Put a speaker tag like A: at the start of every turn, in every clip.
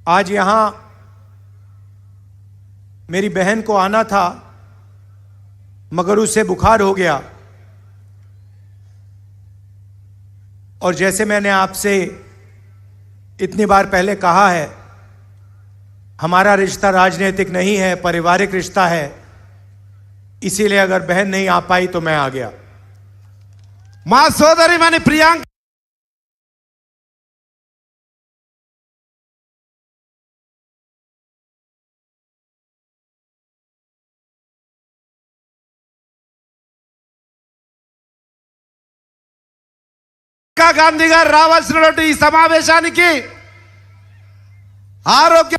A: आज यहां मेरी बहन को आना था मगर उसे बुखार हो गया और जैसे मैंने आपसे इतनी बार पहले कहा है, हमारा रिश्ता राजनीतिक नहीं है, पारिवारिक रिश्ता है। इसीलिए अगर बहन नहीं आ पाई तो मैं आ गया।
B: మా సోదరిమణి ప్రియాంక గాంధీ గారు రావాల్సినటువంటి ఈ సమావేశానికి ఆరోగ్య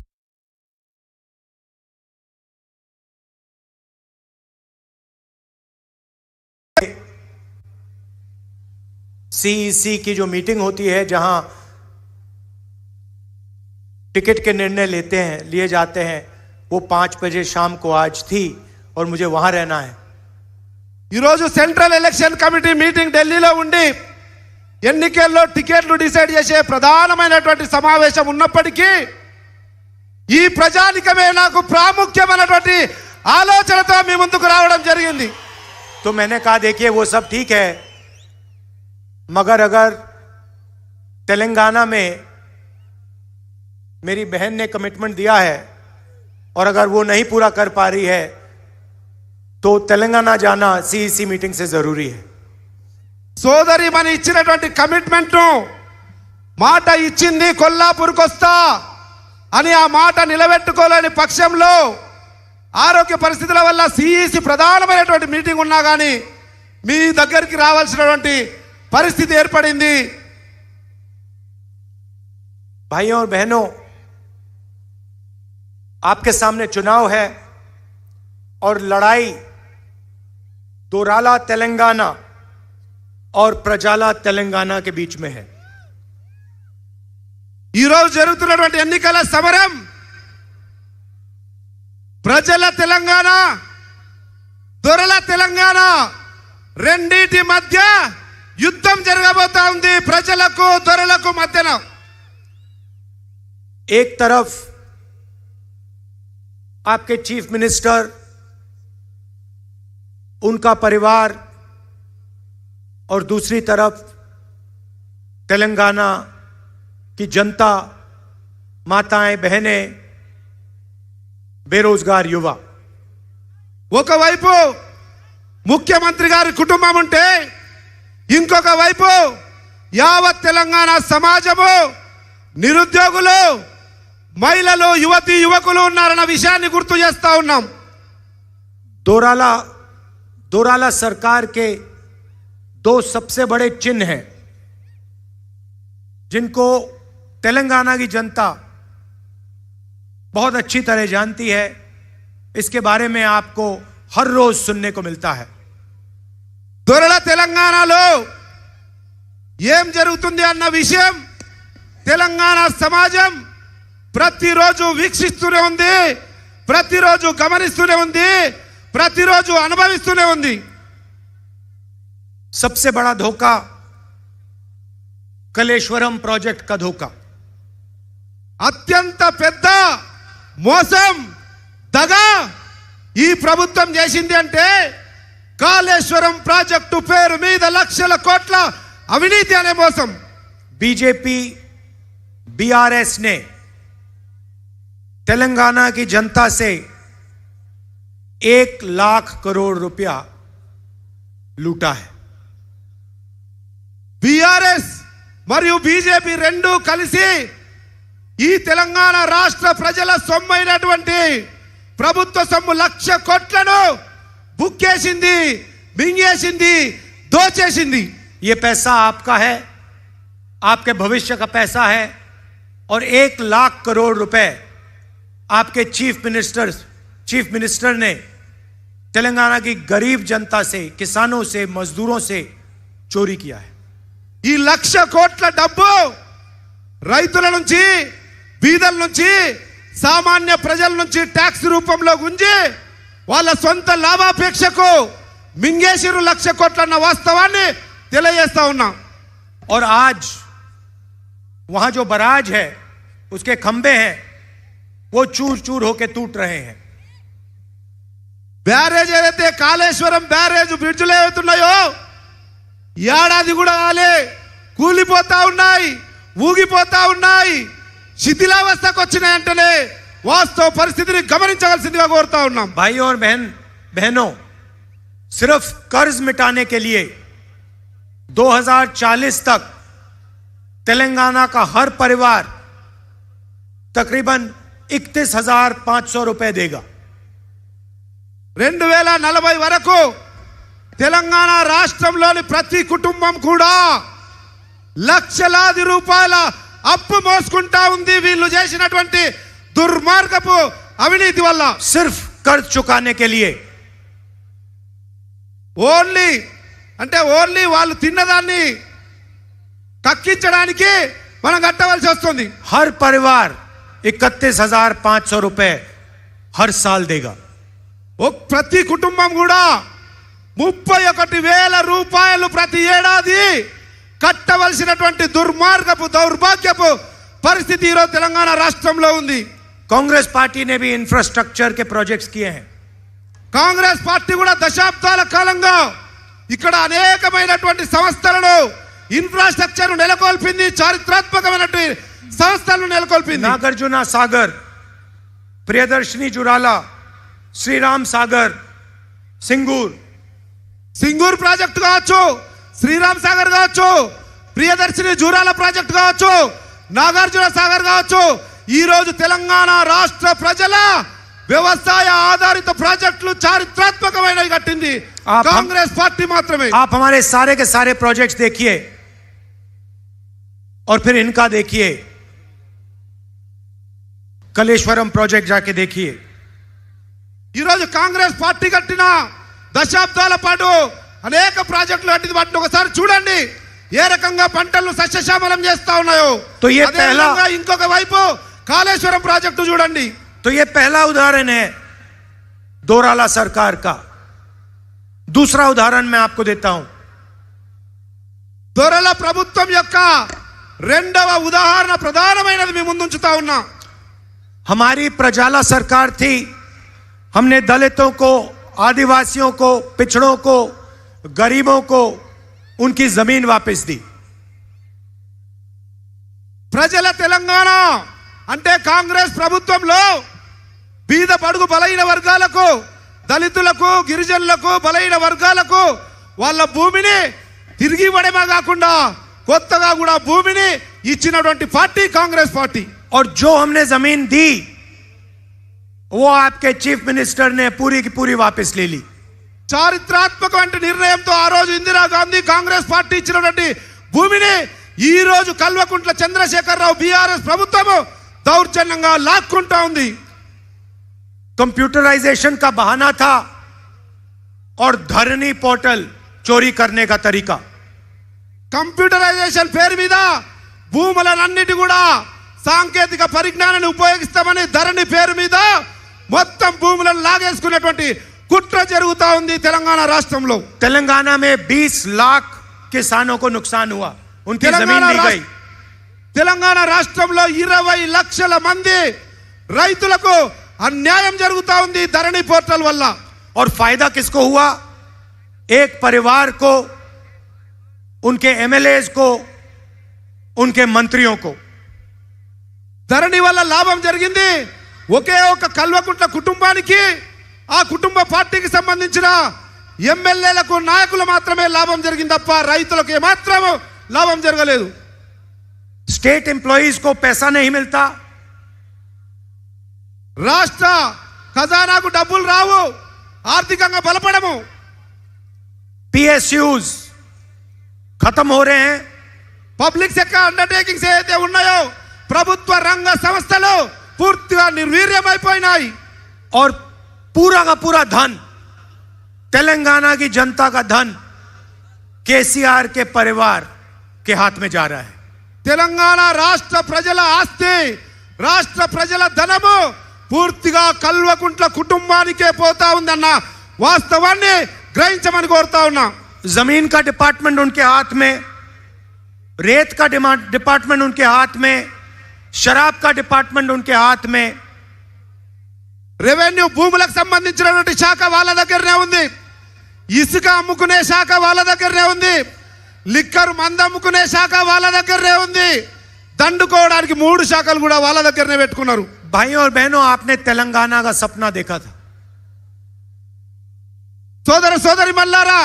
A: सीईसी की जो मीटिंग होती है जहां टिकट के निर्णय लिए जाते हैं, वो 5 बजे शाम को आज थी और मुझे वहां रहना है।
B: ఈ రోజు సెంట్రల్ ఎలక్షన్ కమిటీ మీటింగ్ ఢిల్లీలో ఉండి ఎన్నికల్లో టికెట్లు డిసైడ్ చేసే ప్రధానమైనటువంటి సమావేశం ఉన్నప్పటికీ ఈ ప్రజానికమే నాకు ప్రాముఖ్యమైనటువంటి ఆలోచనతో మీ ముందుకు రావడం జరిగింది।
A: तो मैंने कहा देखिए वो सब ठीक है, मगर अगर तेलंगाना में मेरी बहन ने कमिटमेंट दिया है और अगर वो नहीं पूरा कर पा रही है तो तेलंगाना जाना सीईसी मीटिंग से जरूरी है।
B: సోదరి మన ఇచ్చినటువంటి కమిట్మెంట్ ను మాట ఇచ్చింది కొల్లాపూర్కి వస్తా అని ఆ మాట నిలబెట్టుకోలేని పక్షంలో ఆరోగ్య పరిస్థితుల వల్ల सीईसी ప్రధానమైనటువంటి మీటింగ్ ఉన్నా గానీ మీ దగ్గరికి రావాల్సినటువంటి परिस्थिति ఏర్పడింది।
A: भाइयों और बहनों, आपके सामने चुनाव है और लड़ाई दोराला तेलंगाना और प्रजाला तेलंगाना के बीच में है।
B: ఈ రోజు జరుగుతున్నటువంటి ఎన్నికల సమరం ప్రజల తెలంగాణ దొరల తెలంగాణ రెండిటి మధ్య యుద్ధం జరగబోతా ఉంది। ప్రజలకు దొరలకు మధ్యన
A: एक तरफ आपके चीफ मिनिस्टर, उनका परिवार और दूसरी तरफ तेलंगाना की जनता, माताएं, बहनें, बेरोजगार युवा।
B: ఒకవైపు ముఖ్యమంత్రి గారి కుటుంబం ఉంటే ఇంకొక వైపు యావత్ తెలంగాణ సమాజము, నిరుద్యోగులు, మహిళలు, యువతి యువకులు ఉన్నారన్న విషయాన్ని గుర్తు చేస్తా ఉన్నాం।
A: दोराला सरकार के 2 सबसे बड़े चिन्ह हैं जिनको तेलंगाना की जनता बहुत अच्छी तरह जानती है। इसके बारे में आपको हर रोज सुनने को मिलता है।
B: దొరల తెలంగాణలో ఏం జరుగుతుంది అన్న విషయం తెలంగాణ సమాజం ప్రతిరోజు వీక్షిస్తూనే ఉంది, ప్రతిరోజు గమనిస్తూనే ఉంది, ప్రతిరోజు అనుభవిస్తూనే ఉంది।
A: सबसे बड़ा धोखा कलेश्वरम प्रोजेक्ट का धोखा।
B: అత్యంత పెద్ద మోసం, దగా ఈ ప్రభుత్వం చేసింది అంటే కాళేశ్వరం ప్రాజెక్టు పేరు మీద లక్షల కోట్ల అవినీతి అనే మోసం।
A: बीजेपी बीआरएस ने तेलंगाना की जनता से 1 लाख करोड़ रुपया लूटा है।
B: बीआरएस మరియు బీజేపీ రెండు కలిసి ఈ తెలంగాణ రాష్ట్ర ప్రజల సొమ్మైనటువంటి ప్రభుత్వ సొమ్ము 1,00,000 కోట్లను బుక్కేసింది, మింగేసింది, దోచేసింది।
A: ये पैसा आपका है, आपके भविष्य का पैसा है और 1 लाख करोड़ रुपए आपके चीफ मिनिस्टर ने तेलंगाना की गरीब जनता से, किसानों से, मजदूरों से चोरी किया है।
B: ఈ 1,00,000 కోట్ల డబ్బు రైతుల నుంచి, బీదల నుంచి, సామాన్య ప్రజల నుంచి ట్యాక్స్ రూపంలో గుంజి వాళ్ళ సొంత లాభాపేక్షకు మింగేసిరు 1,00,000 కోట్లన్న వాస్తవాన్ని తెలియజేస్తా ఉన్నాం।
A: और आज वहां जो बराज है उसके खंबे हैं वो चूर चूर होके टूट रहे हैं।
B: బ్యారేజ్ ఏదైతే కాళేశ్వరం బ్యారేజ్ బ్రిడ్జ్లు ఏవైతున్నాయో ఏడాది కూడా కాలే కూలిపోతా ఉన్నాయి, ఊగిపోతా ఉన్నాయి, శిథిలావస్థకు వచ్చినాయి అంటేనే వాస్తవ పరిస్థితిని గమనించవలసిందిగా కోరుతా ఉన్నాం।
A: भाई और बहनों, सिर्फ कर्ज मिटाने के लिए 2040 तक तेलंगाना का हर परिवार तकरीबन 31,500 रुपए देगा।
B: 2040 వరకు తెలంగాణ రాష్ట్రంలోని ప్రతి కుటుంబం కూడా లక్షలాది రూపాయల అప్పు మోసుకుంటా ఉంది వీళ్ళు చేసినటువంటి దుర్మార్గపు అవినీతి వల్ల।
A: सिर्फ कर्ज चुकाने के लिए
B: ఓన్లీ వాళ్ళు తిన్నదాన్ని కక్కించడానికి మనం కట్టవలసి వస్తుంది।
A: हर परिवार 31,500 रुपए हर साल देगा।
B: ప్రతి కుటుంబం కూడా 31,000 రూపాయలు ప్రతి ఏడాది కట్టవలసినటువంటి దుర్మార్గపు దౌర్భాగ్యపు పరిస్థితి ఈరోజు తెలంగాణ రాష్ట్రంలో ఉంది।
A: कांग्रेस पार्टी ने भी इंफ्रास्ट्रक्चर के प्रोजेक्ट्स किए हैं।
B: కాంగ్రెస్ పార్టీ కూడా దశాబ్దాల కాలంగా ఇక్కడ అనేకమైనటువంటి సంస్థలను ఇన్ఫ్రాస్ట్రక్చర్ నెలకొల్పింది, చారిత్రాత్మకమైనటువంటి సంస్థలను నెలకొల్పింది।
A: नागार्जुना सागर, प्रियदर्शनी जुराला, श्रीराम सागर,
B: సింగూర్ ప్రాజెక్టు కావచ్చు, శ్రీరామ్ సాగర్ కావచ్చు, ప్రియదర్శిని జూరాల ప్రాజెక్టు కావచ్చు, నాగార్జున సాగర్ కావచ్చు, ఈ రోజు తెలంగాణ రాష్ట్ర ప్రజల వ్యవసాయ ఆధారిత ప్రాజెక్టులు చారిత్రాత్మకమైనవి కట్టింది కాంగ్రెస్ పార్టీ మాత్రమే।
A: आप हमारे सारे के सारे प्रोजेक्ट्स देखिए और फिर इनका देखिए। कलेश्वरम प्रोजेक्ट जाके देखिए।
B: ఈ రోజు కాంగ్రెస్ పార్టీ కట్టిన దశాబ్దాల పాటు అనేక ప్రాజెక్టులు కట్టింది, వాటిని ఒకసారి చూడండి ఏ రకంగా పంటలను సస్యశ్యామలం చేస్తా ఉన్నాయో।
A: तो ये
B: అదే
A: पहला
B: విధంగా ఇంకొక వైపు కాళేశ్వరం ప్రాజెక్టు చూడండి।
A: तो ये पहला उदाहरण है दोराला सरकार का। दूसरा उदाहरण मैं आपको देता हूं।
B: దొరల ప్రభుత్వం యొక్క రెండవ ఉదాహరణ ప్రధానమైనది మీ ముందుంచుతా ఉన్నా।
A: हमारी प्रजाला सरकार थी। हमने दलितों को, आदिवासियों को, पिछड़ों को, गरीबों को उनकी जमीन वापस दी।
B: ప్రజల తెలంగాణ అంటే కాంగ్రెస్ ప్రభుత్వంలో బీద బడుగు బలహీన వర్గాలకు, దళితులకు, గిరిజనులకు, బలహీన వర్గాలకు వాళ్ళ భూమిని తిరిగి ఇవ్వడమే కాకుండా కొత్తగా కూడా భూమిని ఇచ్చినటువంటి పార్టీ కాంగ్రెస్ పార్టీ।
A: और जो हमने जमीन दी वो आपके चीफ मिनिस्टर ने पूरी की पूरी वापस ले ली।
B: చారిత్రాత్మకమైన నిర్ణయంతో ఆ రోజు ఇందిరాగాంధీ కాంగ్రెస్ పార్టీ ఇచ్చినటువంటి భూమిని ఈ రోజు కల్వకుంట్ల చంద్రశేఖరరావు బీఆర్ఎస్ ప్రభుత్వం దౌర్జన్యంగా లాక్కుంటా ఉంది।
A: कंप्यूटराइजेशन का बहाना था और धरनी पोर्टल चोरी करने का तरीका।
B: కంప్యూటరైజేషన్ పేరు మీద భూములన్నిటి కూడా సాంకేతిక పరిజ్ఞానాన్ని ఉపయోగిస్తామని ధరణి పేరు మీద మొత్తం భూములను లాగేసుకున్నటువంటి కుట్ర జరుగుతా ఉంది తెలంగాణ రాష్ట్రంలో।
A: तेलंगाना में 20 लाख किसानों को नुकसान हुआ, उनकी जमीन ली गई।
B: తెలంగాణ రాష్ట్రంలో 20 లక్షల మంది రైతులకు అన్యాయం జరుగుతా ఉంది ధరణి పోర్టల్ వల్ల।
A: और फायदा किसको हुआ? एक परिवार को, उनके एमएलएज को, उनके मंत्रियों को।
B: ధరణి వల్ల లాభం జరిగింది ఒకే ఒక కల్వకుంట్ల కుటుంబానికి, ఆ కుటుంబ పార్టీకి సంబంధించిన ఎమ్మెల్యేలకు, నాయకులు మాత్రమే లాభం జరిగింది తప్ప రైతులకు ఏమాత్రం లాభం జరగలేదు।
A: स्टेट एम्प्लॉइज को पैसा नहीं मिलता,
B: రాష్ట్ర ఖజానాకు డబ్బులు రావు, ఆర్థికంగా బలపడము।
A: पीएसयूज खत्म हो रहे हैं।
B: పబ్లిక్ సెక్టర్ అండర్టేకింగ్స్ ఏదైతే ఉన్నాయో ప్రభుత్వ రంగ సంస్థలు పూర్తిగా నిర్వీర్యమైపోయినాయి।
A: और पूरा का पूरा धन, तेलंगाना की जनता का धन केसीआर के परिवार के हाथ में जा रहा है।
B: తెలంగాణ రాష్ట్ర ప్రజల ఆస్తి, రాష్ట్ర ప్రజల ధనము పూర్తిగా కల్వకుంట్ల కుటుంబానికే పోతా ఉందన్న వాస్తవాన్ని గ్రహించమని కోరుతా ఉన్నా।
A: जमीन का डिपार्टमेंट उनके हाथ में, रेत का डिपार्टमेंट उनके हाथ में, शराब का डिपार्टमेंट उनके हाथ में,
B: రెవెన్యూ భూములకు సంబంధించినటువంటి శాఖ వాళ్ళ దగ్గరనే ఉంది, ఇసుక అమ్ముకునే శాఖ వాళ్ళ దగ్గరనే ఉంది, లిక్కర్ మందు అమ్ముకునే శాఖ వాళ్ళ దగ్గరనే ఉంది, దండుకోవడానికి 3 శాఖలు కూడా వాళ్ళ దగ్గరనే పెట్టుకున్నారు.
A: भाइयों और बहनों, आपने तेलंगाना का सपना देखा था.
B: సోదర సోదరి మల్లారా,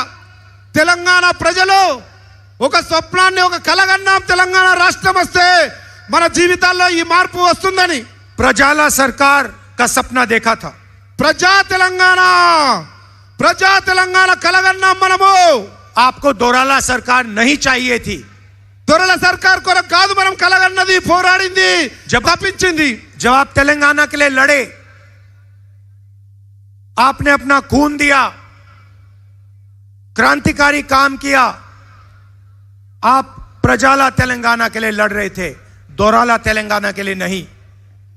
B: తెలంగాణ ప్రజలు ఒక స్వప్నాన్ని, ఒక కలగన్నాం, తెలంగాణ రాష్ట్రం వస్తే మన జీవితాల్లో ఈ మార్పు వస్తుందని.
A: प्रजाला सरकार का सपना देखा था.
B: ప్రజా తెలంగాణ కలగన్నాం మనము.
A: आपको दोराला सरकार नहीं चाहिए थी.
B: దొరల సర్కార్ కొరకు కాదు మనం కలగన్నది, పోరాడింది, తప్పించింది.
A: जब आप तेलंगाना के लिए लड़े, आपने अपना खून दिया, क्रांतिकारी काम किया. आप प्रजाला तेलंगाना के लिए लड़ रहे थे, दोराला तेलंगाना के लिए नहीं.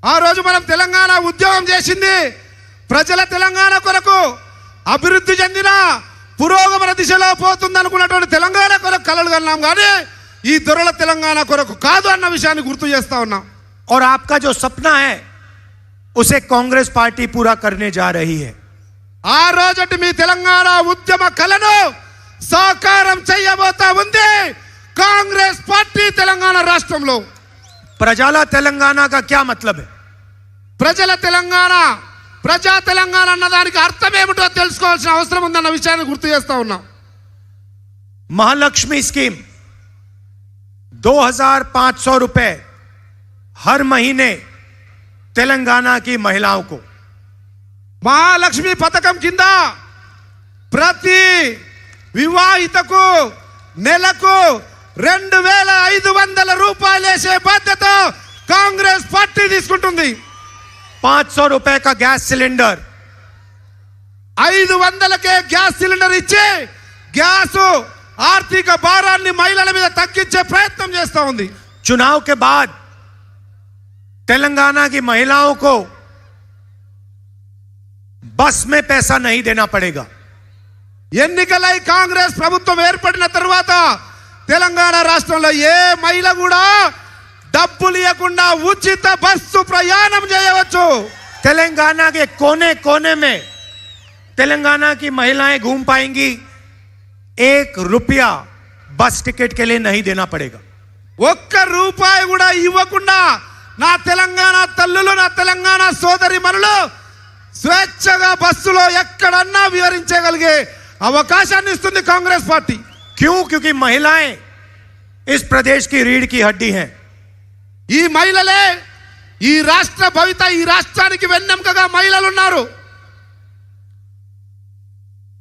B: ఆ రోజు మనం తెలంగాణ ఉద్యమం చేసింది ప్రజల తెలంగాణ కొరకు, అభివృద్ధి చెందిన పురోగమన దిశలో పోతుంది అనుకున్నటువంటి తెలంగాణ కొరకు కలలు కన్నాం, కానీ ఈ దొరల తెలంగాణ కొరకు కాదు అన్న విషయాన్ని గుర్తు చేస్తా ఉన్నాం.
A: और आपका जो सपना है उसे कांग्रेस पार्टी पूरा करने जा रही है.
B: ఆ రోజటి మీ తెలంగాణ ఉద్యమ కలను సాకారం చేయబోతా ఉంది కాంగ్రెస్ పార్టీ తెలంగాణ రాష్ట్రంలో.
A: प्रजाला तेलंगाना का क्या मतलब है?
B: ప్రజల తెలంగాణ, ప్రజా తెలంగాణ అన్నదానికి అర్థం ఏమిటో తెలుసుకోవాల్సిన అవసరం ఉందన్న విషయాన్ని గుర్తు చేస్తా ఉన్నాం.
A: महालक्ष्मी स्कीम 2500 रुपए हर महीने तेलंगाना की महिलाओं को.
B: మహాలక్ష్మి పథకం కింద ప్రతి వివాహితకు నెలకు 2500 రూపాయలు వేసే బాధ్యత కాంగ్రెస్ పార్టీ తీసుకుంటుంది.
A: 500 रुपए का गैस सिलेंडर,
B: 500కే గ్యాస్ సిలిండర్ ఇచ్చి గ్యాస్ ఆర్థిక భారాన్ని మహిళల మీద తగ్గించే ప్రయత్నం చేస్తా ఉంది.
A: चुनाव के बाद तेलंगाना की महिलाओं को बस में पैसा नहीं देना पड़ेगा.
B: ఎన్నికలై కాంగ్రెస్ ప్రభుత్వం ఏర్పడిన తర్వాత తెలంగాణ రాష్ట్రంలో ఏ మహిళ కూడా డబ్బులు ఇవ్వకుండా ఉచిత బస్సు ప్రయాణం చేయవచ్చు.
A: तेलंगाना के कोने कोने में तेलंगाना की महिलाएं घूम पाएंगी. 1 रुपया बस टिकट के लिए नहीं देना पड़ेगा.
B: 1 రూపాయి కూడా ఇవ్వకుండా నా తెలంగాణ తల్లులు, నా తెలంగాణ సోదరి మనులు స్వేచ్ఛగా బస్సులో ఎక్కడన్నా వివరించగలిగే అవకాశాన్ని ఇస్తుంది కాంగ్రెస్ పార్టీ.
A: क्यों? क्योंकि महिलाएं इस प्रदेश की रीढ़ की हड्डी हैं.
B: ఈ మహిళలే ఈ రాష్ట్ర భవిత, ఈ రాష్ట్రానికి వెన్నెముకగా మహిళలు ఉన్నారు.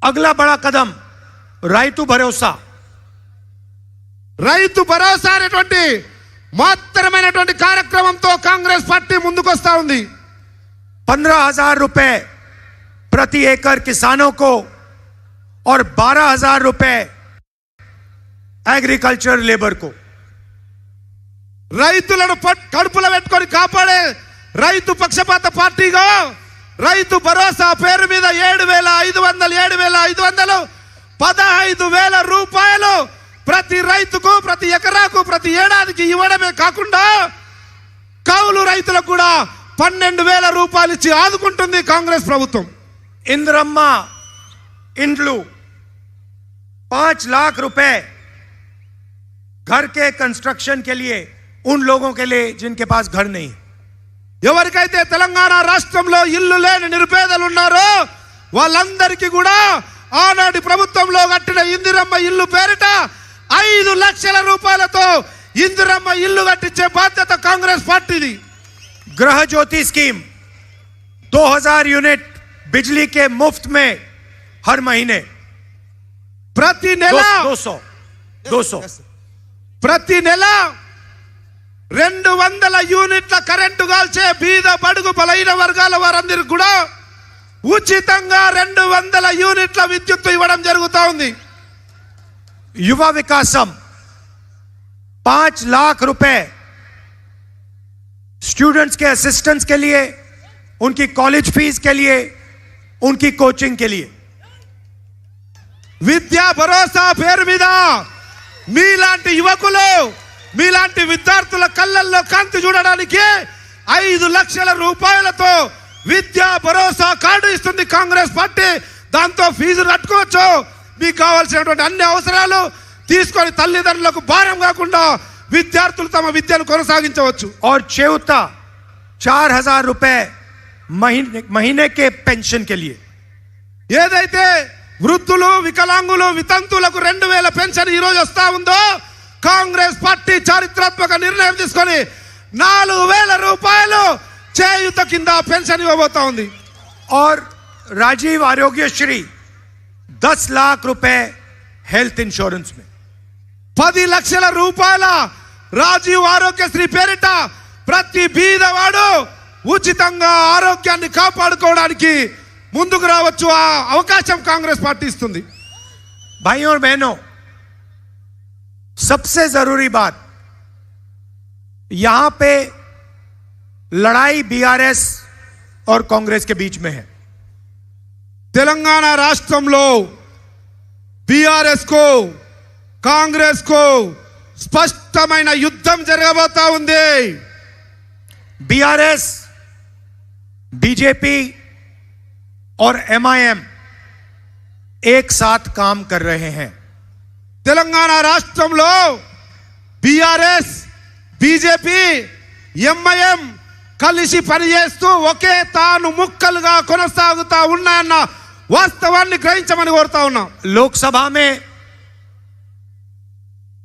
A: अगला बड़ा कदम రైతు భరోసా.
B: రైతు భరోసా అనేటువంటి మాత్రమైనటువంటి కార్యక్రమంతో కాంగ్రెస్ పార్టీ ముందుకొస్తా ఉంది.
A: 15,000 रुपए प्रति एकड़ किसानों को और 12,000 रुपए एग्रीकल्चर लेबर को.
B: రైతులను కడుపులో పెట్టుకొని కాపాడే రైతు పక్షపాత పార్టీగా రైతు భరోసా పేరు మీద 7,500 15,000 రూపాయలు ప్రతి రైతుకు, ప్రతి ఎకరాకు, ప్రతి ఏడాదికి ఇవ్వడమే కాకుండా కౌలు రైతులకు కూడా 12,000 రూపాయలు ఇచ్చి ఆదుకుంటుంది కాంగ్రెస్ ప్రభుత్వం.
A: इंद्रम्मा इंड्लू 5 लाख रुपए घर के कंस्ट्रक्शन के लिए उन लोगों के लिए जिनके पास घर नहीं.
B: ఎవరికైతే తెలంగాణ రాష్ట్రంలో ఇల్లు లేని నిరుపేదలు ఉన్నారో వాళ్ళందరికీ కూడా ఆనాటి ప్రభుత్వంలో కట్టిన ఇందిరమ్మ ఇల్లు పేరిట 5 లక్షల రూపాయలతో ఇందిరమ్మ ఇల్లు కట్టించే బాధ్యత కాంగ్రెస్ పార్టీది.
A: गृह ज्योति स्कीम 2000 यूनिट बिजली के मुफ्त में हर महीने.
B: ప్రతి నెల
A: 200
B: ప్రతి నెల 200 యూనిట్ల కరెంటు కాల్చే బీద బడుగు బలైన వర్గాల వారందరికీ కూడా ఉచితంగా 200 యూనిట్ల విద్యుత్ ఇవ్వడం జరుగుతా ఉంది.
A: युवा विकासम 5 लाख रुपए स्टूडेंट्स के असिस्टेंट्स के लिए, उनकी कॉलेज फीस के लिए, उनकी कोचिंग के लिए.
B: విద్యా భరోసా పేరు మీద మీలాంటి యువకులు, మీలాంటి విద్యార్థుల కళ్ళల్లో కాంతి చూడడానికి 5 లక్షల రూపాయలతో విద్యా భరోసా కార్డు ఇస్తుంది కాంగ్రెస్ పార్టీ. దాంతో ఫీజులు కట్టుకోవచ్చు, మీకు కావాల్సినటువంటి అన్ని అవసరాలు తీసుకొని తల్లిదండ్రులకు భారం కాకుండా విద్యార్థులు తమ విద్యను కొనసాగించవచ్చు.
A: और चेउता 4,000 रुपए महीने के पेंशन के लिए.
B: ఏదైతే వృద్ధులు, వికలాంగులు, వితంతువులకు 2,000 పెన్షన్ ఈ రోజు వస్తా ఉందో, కాంగ్రెస్ పార్టీ చారిత్రాత్మక నిర్ణయం తీసుకొని 4,000 రూపాయలు చేయుత కింద పెన్షన్ ఇవ్వబోతా ఉంది.
A: और राजीव आरोग्यश्री 10 लाख रुपए हेल्थ इंश्योरेंस में.
B: 10 లక్షల రూపాయల రాజీవ్ ఆరోగ్యశ్రీ పేరిట ప్రతి బీదవాడు ఉచితంగా ఆరోగ్యాన్ని కాపాడుకోవడానికి ముందుకు రావచ్చు. ఆ అవకాశం కాంగ్రెస్ పార్టీ ఇస్తుంది.
A: भाइयों और बहनों, सबसे जरूरी बात, यहां पे लड़ाई बीआरएस और कांग्रेस के बीच में है.
B: తెలంగాణ రాష్ట్రంలో బీఆర్ఎస్ కో కాంగ్రెస్ కో స్పష్టమైన యుద్ధం జరగబోతా ఉంది.
A: बीआरएस, बीजेपी और एमआईएम एक साथ काम कर रहे हैं.
B: తెలంగాణ రాష్ట్రంలో బీఆర్ఎస్, బీజేపీ, ఎంఐఎం కలిసి పనిచేస్తూ ఒకే తాను ముక్కలుగా కొనసాగుతా ఉన్నాయన్న వాస్తవాన్ని గ్రహించమని కోరుతా ఉన్నాం.
A: लोकसभा में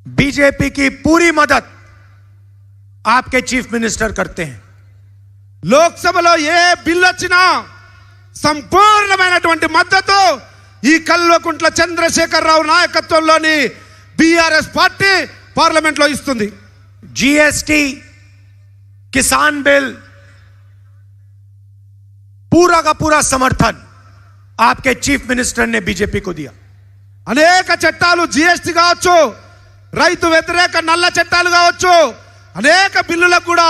A: बीजेपी की पूरी मदद आपके चीफ मिनिस्टर करते हैं.
B: లోక్సభలో ఏ బిల్లు వచ్చినా సంపూర్ణమైనటువంటి మద్దతు ఈ కల్వకుంట్ల చంద్రశేఖరరావు నాయకత్వంలోని బీఆర్ఎస్ పార్టీ పార్లమెంట్ లో ఇస్తుంది.
A: जीएसटी, किसान बिल, पूरा का पूरा समर्थन आपके चीफ मिनिस्टर ने बीजेपी को दिया.
B: అనేక చట్టాలు, జిఎస్టీ కావచ్చు, రైతు వ్యతిరేక నల్ల చట్టాలు కావచ్చు, అనేక బిల్లులకు కూడా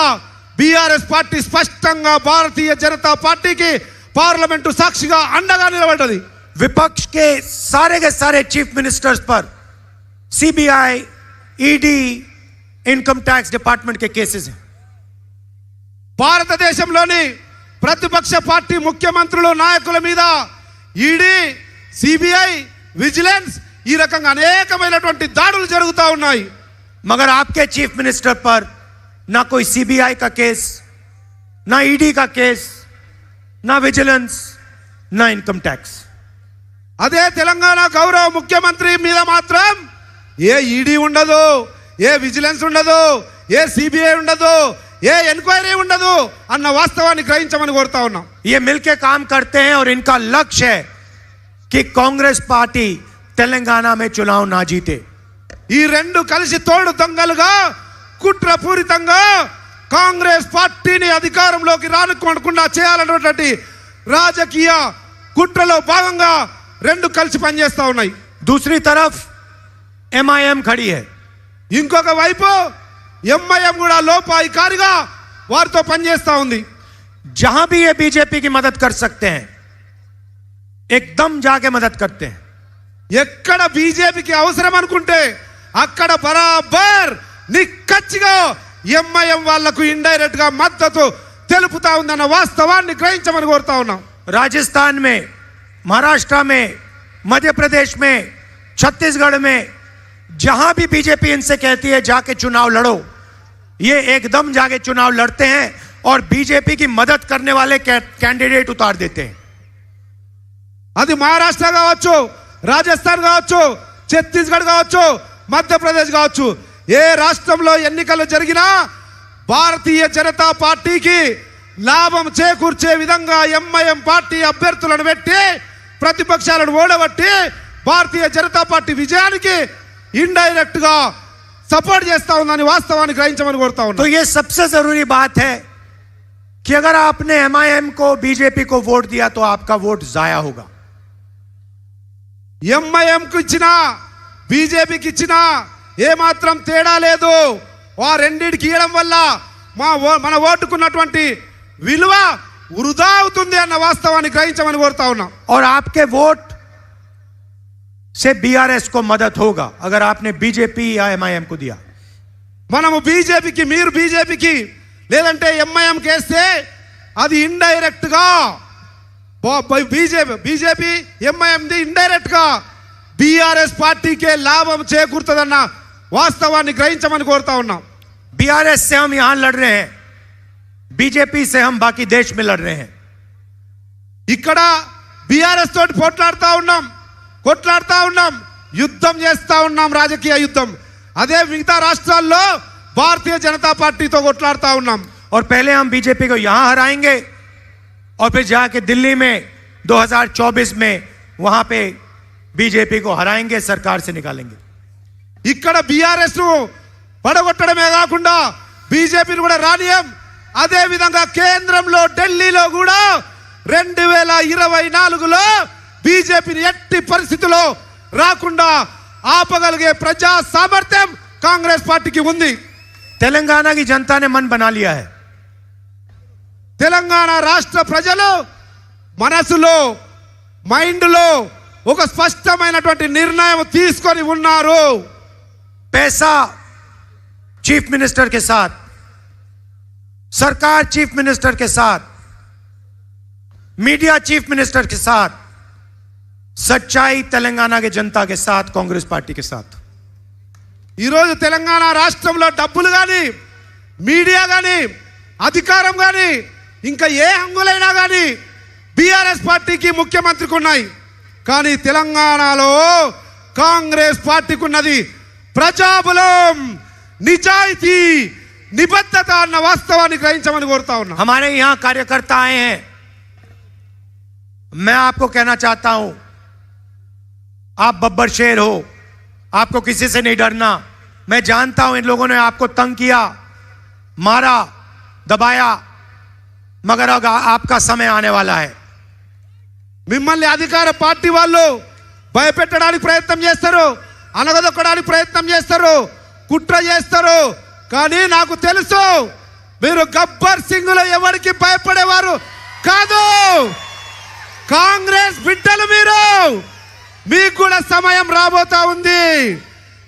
B: బీఆర్ఎస్ పార్టీ స్పష్టంగా భారతీయ జనతా పార్టీకి పార్లమెంటు సాక్షిగా అండగా నిలబడ్డది.
A: विपक्ष के सारे चीफ मिनिस्टर्स पर CBI, ED, income tax department के केसेस हैं.
B: భారతదేశంలోని ప్రతిపక్ష పార్టీ ముఖ్యమంత్రులు, నాయకుల మీద ఈడీ, సిబిఐ, విజిలెన్స్ ఈ రకంగా అనేకమైనటువంటి దాడులు జరుగుతూ ఉన్నాయి.
A: मगर आपके चीफ मिनिस्टर पर ना कोई सीबीआई का केस, ना ईडी का केस, ना विजिलेंस, ना इनकम टैक्स.
B: అదే తెలంగాణ గౌరవ ముఖ్యమంత్రి మీద మాత్రం ఏ ఈడీ ఉండదు, ఏ విజిలెన్స్ ఉండదు, ఏ సిబిఐ ఉండదు, ఏ ఎంక్వైరీ ఉండదు అన్న వాస్తవాన్ని గ్రహించమని కోరుతా ఉన్నాం.
A: ये मिलके काम करते हैं और इनका लक्ष्य है कि कांग्रेस पार्टी तेलंगाना में चुनाव ना जीते.
B: ఈ రెండు కలిసి తోడు దొంగలుగా కుట్రపూరితంగా కాంగ్రెస్ పార్టీని అధికారంలోకి రానుకోకుండా చేయాలన్నటువంటి రాజకీయ కుట్రలో భాగంగా రెండు కలిసి పనిచేస్తా ఉన్నాయి.
A: दूसरी तरफ एमआईएम खड़ी है.
B: ఇంకొక వైపు ఎంఐఎం కూడా లోపాయికారిగా వారితో పనిచేస్తా ఉంది.
A: जहां भी ये बीजेपी की मदद कर सकते हैं, एकदम जाके मदद करते हैं.
B: ఎక్కడ బీజేపీకి అవసరం అనుకుంటే అక్కడ బరాబర్ నిక్కచ్చిగా ఎంఐఎం వాళ్లకు ఇండైరెక్ట్ గా మద్దతు తెలుపుతా ఉందన్న వాస్తవాన్ని గ్రహించమని కోరుతా ఉన్నాం.
A: राजस्थान में, महाराष्ट्र में, मध्य प्रदेश में, छत्तीसगढ़ में, जहां भी बीजेपी इनसे कहती है जाके चुनाव लड़ो, ये एकदम जाके चुनाव लड़ते हैं और बीजेपी की मदद करने वाले कैंडिडेट उतार देते हैं.
B: అది మహారాష్ట్ర కావచ్చు, రాజస్థాన్ కావచ్చు, ఛత్తీస్గఢ్ కావచ్చు, మధ్యప్రదేశ్ కావచ్చు, ఏ రాష్ట్రంలో ఎన్నికలు జరిగినా భారతీయ జనతా పార్టీకి లాభం చేకూర్చే విధంగా ఎంఐఎం పార్టీ అభ్యర్థులను పెట్టి ప్రతిపక్షాలను ఓడగొట్టి భారతీయ జనతా పార్టీ విజయానికి ఇండైరెక్ట్ గా సపోర్ట్ చేస్తా ఉందని వాస్తవాన్ని గ్రహించమని కోరుతా
A: तो
B: ఉన్నాం.
A: ये सबसे जरूरी बात है कि अगर आपने एमआईएम को, बीजेपी को वोट दिया तो आपका वोट जाया होगा.
B: ఎంఐఎంకు ఇచ్చినా బీజేపీకి ఇచ్చినా ఏమాత్రం తేడా లేదు. ఆ రెండింటికి ఇవ్వడం వల్ల మన ఓటుకున్నటువంటి విలువ వృధా అవుతుంది అన్న వాస్తవాన్ని గ్రహించమని కోరుతా ఉన్నాం.
A: और आपके वोट से बीआरएस को मदद होगा अगर आपने बीजेपी या एमआईएम को दिया.
B: మనము బీజేపీకి, మీరు బీజేపీకి లేదంటే ఎంఐఎంకి వేస్తే అది ఇండైరెక్ట్ గా బీజేపీ ఎంఐఎంది ఇండైరెక్ట్ గా బీఆర్ఎస్ పార్టీకే లాభం చేకూరుతుందన్న వాస్తవాన్ని గ్రహించమని కోరుతా ఉన్నాం.
A: बीआरएस से हम यहां लड़ रहे हैं, बीजेपी से हम बाकी देश में लड़ रहे हैं.
B: ఇక్కడ బీఆర్ఎస్ తోటి కొట్లాడుతా ఉన్నాం, యుద్ధం చేస్తా ఉన్నాం, రాజకీయ యుద్ధం. అదే మిగతా రాష్ట్రాల్లో భారతీయ జనతా పార్టీతో కొట్లాడుతా ఉన్నాం.
A: और पहले हम बीजेपी को यहां हराएंगे और फिर जाके दिल्ली में 2024 में वहां पे बीजेपी को हराएंगे, सरकार से निकालेंगे.
B: ఇక్కడ బీఆర్ఎస్ ను పడగొట్టడమే కాకుండా బీజేపీని కూడా రానియం. అదే విధంగా కేంద్రంలో ఢిల్లీలో కూడా 2024లో బీజేపీని ఎట్టి పరిస్థితుల్లో రాకుండా ఆపగలిగే ప్రజా సామర్థ్యం కాంగ్రెస్ పార్టీకి ఉంది.
A: तेलंगाना की जनता ने मन बना लिया है.
B: తెలంగాణ రాష్ట్ర ప్రజలు మనసులో మైండ్లో ఒక స్పష్టమైనటువంటి నిర్ణయం తీసుకొని ఉన్నారు.
A: पैसा चीफ मिनिस्टर के साथ, सरकार चीफ मिनिस्टर के साथ, मीडिया चीफ मिनिस्टर के साथ, सच्चाई तेलंगाना के जनता के साथ, कांग्रेस पार्टी के साथ.
B: ఈరోజు తెలంగాణ రాష్ట్రంలో డబ్బులు కానీ మీడియా కానీ అధికారం కానీ ఇంకా ఏ హంగులైనా కానీ బీఆర్ఎస్ పార్టీకి ముఖ్యమంత్రికి ఉన్నాయి. కానీ తెలంగాణలో కాంగ్రెస్ పార్టీకి ఉన్నది ప్రజాబలం, నిజాయితీ, నిబద్ధత అన్న వాస్తవాన్ని గ్రహించమని కోరుతా ఉన్నా.
A: हमारे यहां कार्यकर्ता आए हैं. मैं आपको कहना चाहता हूं, आप बब्बर शेर हो, आपको किसी से नहीं डरना. मैं जानता हूं इन लोगों ने आपको तंग किया, मारा, दबाया, मगर अब आपका समय आने वाला है.
B: మిమ్మల్ని అధికార పార్టీ వాళ్ళు భయపెట్టడానికి ప్రయత్నం చేస్తారు, అనగదొక్కడానికి ప్రయత్నం చేస్తారు, కుట్ర చేస్తారు. కానీ నాకు తెలుసు మీరు గబ్బర్ సింగ్లో ఎవరికి భయపడేవారు కాదు. కాంగ్రెస్ బిడ్డలు మీరు, మీకు కూడా సమయం రాబోతా ఉంది.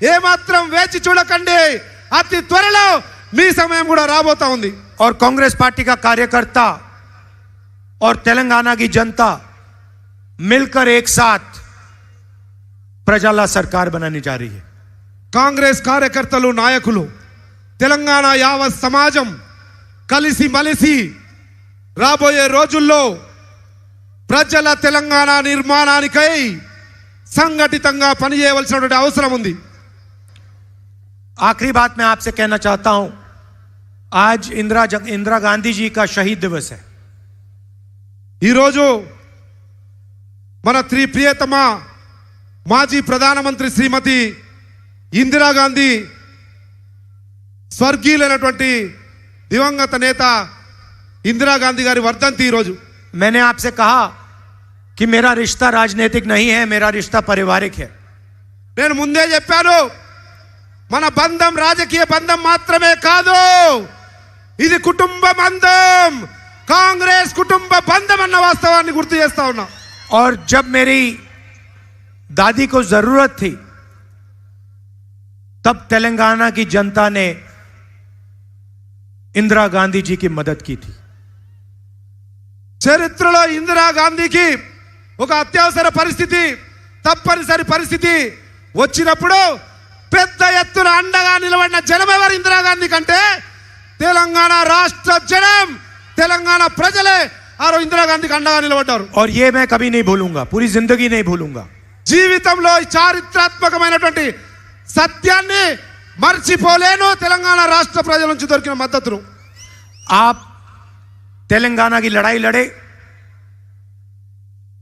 B: ఏమాత్రం వేచి చూడకండి, అతి త్వరలో మీ సమయం కూడా రాబోతా ఉంది.
A: और कांग्रेस पार्टी का कार्यकर्ता और तेलंगाना की जनता मिलकर एक साथ प्रजाला सरकार बनाने जा रही है.
B: కాంగ్రెస్ కార్యకర్తలు, నాయకులు, తెలంగాణ యావత్ సమాజం కలిసి మలిసి రాబోయే రోజుల్లో ప్రజల తెలంగాణ నిర్మాణానికై సంఘటితంగా పనిచేయవలసినటువంటి అవసరం ఉంది.
A: आखिरी बात मैं आपसे कहना चाहता हूं, आज इंदिरा गांधी जी का शहीद दिवस है.
B: ఈరోజు మన ప్రియతమ మాజీ ప్రధానమంత్రి శ్రీమతి ఇందిరాగాంధీ స్వర్గీయులైనటువంటి దివంగత నేత ఇందిరాగాంధీ గారి వర్ధంతి ఈరోజు.
A: मैंने आपसे कहा कि मेरा रिश्ता राजनीतिक नहीं है, मेरा रिश्ता पारिवारिक है.
B: నేను ముందే చెప్పాను, మన బంధం రాజకీయ బంధం మాత్రమే కాదు, ఇది కుటుంబ బంధం, కాంగ్రెస్ కుటుంబ బంధం అన్న వాస్తవాన్ని గుర్తు చేస్తా ఉన్నా.
A: और जब मेरी दादी को जरूरत थी तब तेलंगाना की जनता ने इंदिरा गांधी जी की मदद की थी.
B: చరిత్రలో ఇందిరాగాంధీకి ఒక అత్యవసర పరిస్థితి, తప్పనిసరి పరిస్థితి వచ్చినప్పుడు పెద్ద ఎత్తున అండగా నిలబడిన జనం ఎవరు ఇందిరాగాంధీ కంటే తెలంగాణ రాష్ట్ర జనం, తెలంగాణ ప్రజలే ఆ రోజు ఇందిరాగాంధీకి అండగా నిలబడ్డారు.
A: और ये मैं कभी नहीं भूलूंगा, पूरी जिंदगी नहीं भूलूंगा.
B: జీవితంలో ఈ చారిత్రాత్మకమైనటువంటి సత్యాన్ని మర్చిపోలేను. తెలంగాణ రాష్ట్ర ప్రజల నుంచి దొరికిన మద్దతును.
A: आप तेलंगाना की लड़ाई लड़े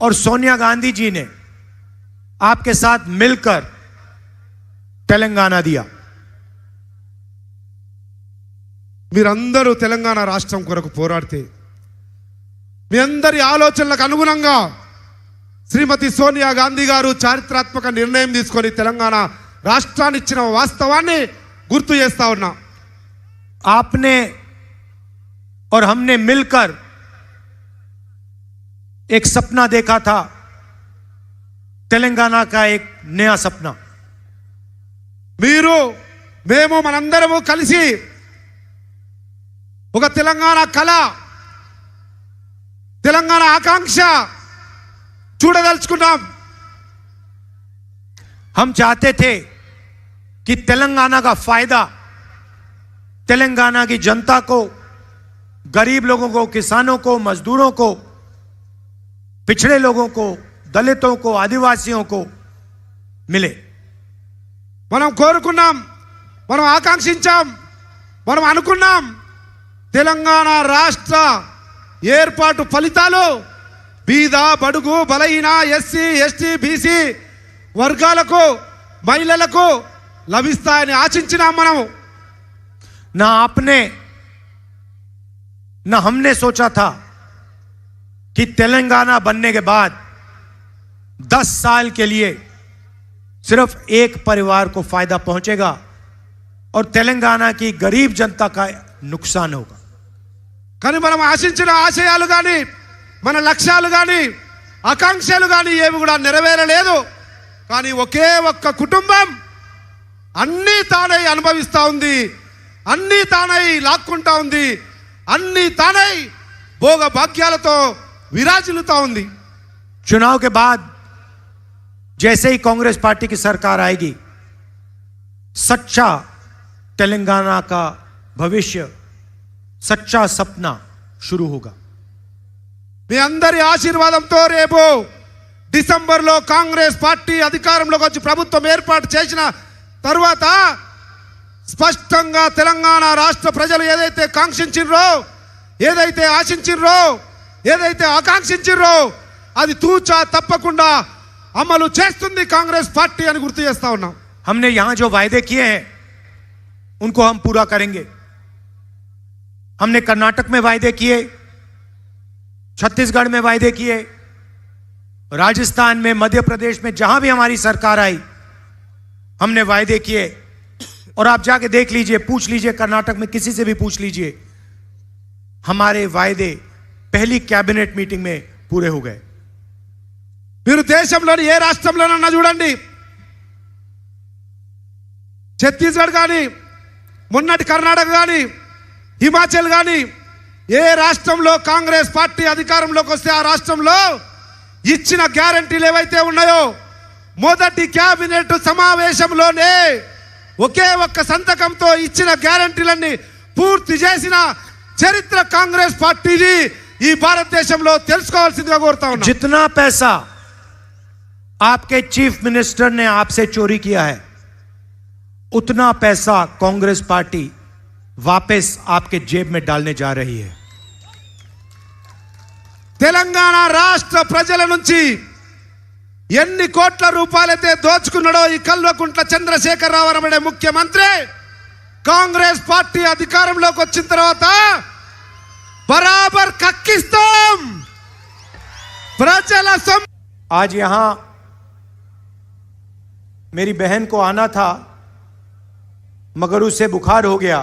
A: और सोनिया गांधी जी ने आपके साथ मिलकर तेलंगाना दिया.
B: మీరందరూ తెలంగాణ రాష్ట్రం కొరకు పోరాడితే మీ అందరి ఆలోచనలకు అనుగుణంగా శ్రీమతి సోనియా గాంధీ గారు చారిత్రాత్మక నిర్ణయం తీసుకొని తెలంగాణ రాష్ట్రాన్ని ఇచ్చిన వాస్తవాన్ని గుర్తు చేస్తా ఉన్నా.
A: आपने और हमने मिलकर एक सपना देखा था, तेलंगाना का एक नया सपना.
B: మీరు మేము మనందరము కలిసి ఒక తెలంగాణ కళ, తెలంగాణ ఆకాంక్ష చూడదలుచుకున్నాం.
A: हम चाहते थे कि तेलंगाना का फायदा तेलंगाना की जनता को, गरीब लोगों को, किसानों को, मजदूरों को, पिछड़े लोगों को, दलितों को, आदिवासियों को मिले.
B: మనం కోరుకున్నాం, మనం ఆకాంక్షించాం, మనం అనుకున్నాం. తెలంగాణ రాష్ట్ర ఏర్పాటు ఫలితాలు బీద, బడుగు, బలహీన, ఎస్సీ, ఎస్టీ, బీసీ వర్గాలకు, మహిళలకు లభిస్తాయని ఆశించినాం. మనం
A: ना आपने ना हमने सोचा था कि तेलंगाना बनने के बाद 10 साल के लिए सिर्फ एक परिवार को फायदा पहुंचेगा और तेलंगाना की गरीब जनता का नुकसान होगा.
B: కానీ మనం ఆశించిన ఆశయాలు కానీ, మన లక్ష్యాలు కానీ, ఆకాంక్షలు కానీ ఏవి కూడా నెరవేరలేదు. కానీ ఒకే ఒక్క కుటుంబం అన్నీ తానై అనుభవిస్తూ ఉంది, అన్నీ తానై లాక్కుంటా ఉంది, అన్నీ తానై భోగ భాగ్యాలతో విరాజిల్లుతా ఉంది.
A: चुनाव के बाद जैसे ही कांग्रेस पार्टी की सरकार आएगी, सच्चा तेलंगाना का भविष्य, सच्चा सपना शुरू होगा.
B: మీ అందరి ఆశీర్వాదంతో రేపు డిసెంబర్లో కాంగ్రెస్ పార్టీ అధికారంలోకి వచ్చి ప్రభుత్వం ఏర్పాటు చేసిన తర్వాత స్పష్టంగా తెలంగాణ రాష్ట్ర ప్రజలు ఏదైతే కాంక్షించిర్రో, ఏదైతే ఆశించిర్రో, ఏదైతే ఆకాంక్షించిర్రో అది తూచా తప్పకుండా అమలు చేస్తుంది కాంగ్రెస్ పార్టీ అని గుర్తు చేస్తా ఉన్నాం.
A: हमने यहां जो वायदे किए हैं उनको हम पूरा करेंगे. हमने कर्नाटक में वायदे किए, छत्तीसगढ़ में वायदे किए, राजस्थान में, मध्य प्रदेश में, जहां भी हमारी सरकार आई हमने वायदे किए. और आप जाके देख लीजिए, पूछ लीजिए, कर्नाटक में किसी से भी पूछ लीजिए, हमारे वायदे पहली कैबिनेट मीटिंग में पूरे हो गए.
B: మీరు దేశంలోని ఏ రాష్ట్రంలోనన్నా చూడండి, ఛత్తీస్గఢ్ కానీ, మొన్నటి కర్ణాటక కానీ, హిమాచల్ కానీ, ఏ రాష్ట్రంలో కాంగ్రెస్ పార్టీ అధికారంలోకి వస్తే ఆ రాష్ట్రంలో ఇచ్చిన గ్యారంటీలు ఏవైతే ఉన్నాయో మొదటి కేబినెట్ సమావేశంలోనే ఒకే ఒక్క సంతకంతో ఇచ్చిన గ్యారంటీలన్నీ పూర్తి చేసిన చరిత్ర కాంగ్రెస్ పార్టీది ఈ భారతదేశంలో తెలుసుకోవాల్సిందిగా కోరుతా ఉన్నా.
A: जितना पैसा आपके चीफ मिनिस्टर ने आपसे चोरी किया है, उतना पैसा कांग्रेस पार्टी वापस आपके जेब में डालने जा रही है.
B: తెలంగాణ రాష్ట్ర ప్రజల నుంచి ఎన్ని కోట్ల రూపాయలైతే దోచుకున్నాడో ఈ కల్వకుంట్ల చంద్రశేఖరరావు అనే ముఖ్యమంత్రి కాంగ్రెస్ పార్టీ అధికారంలోకి వచ్చిన తర్వాత బరాబర్ కక్కిస్తాం ప్రజల
A: आज यहां मेरी बहन को आना था मगर उसे बुखार हो गया.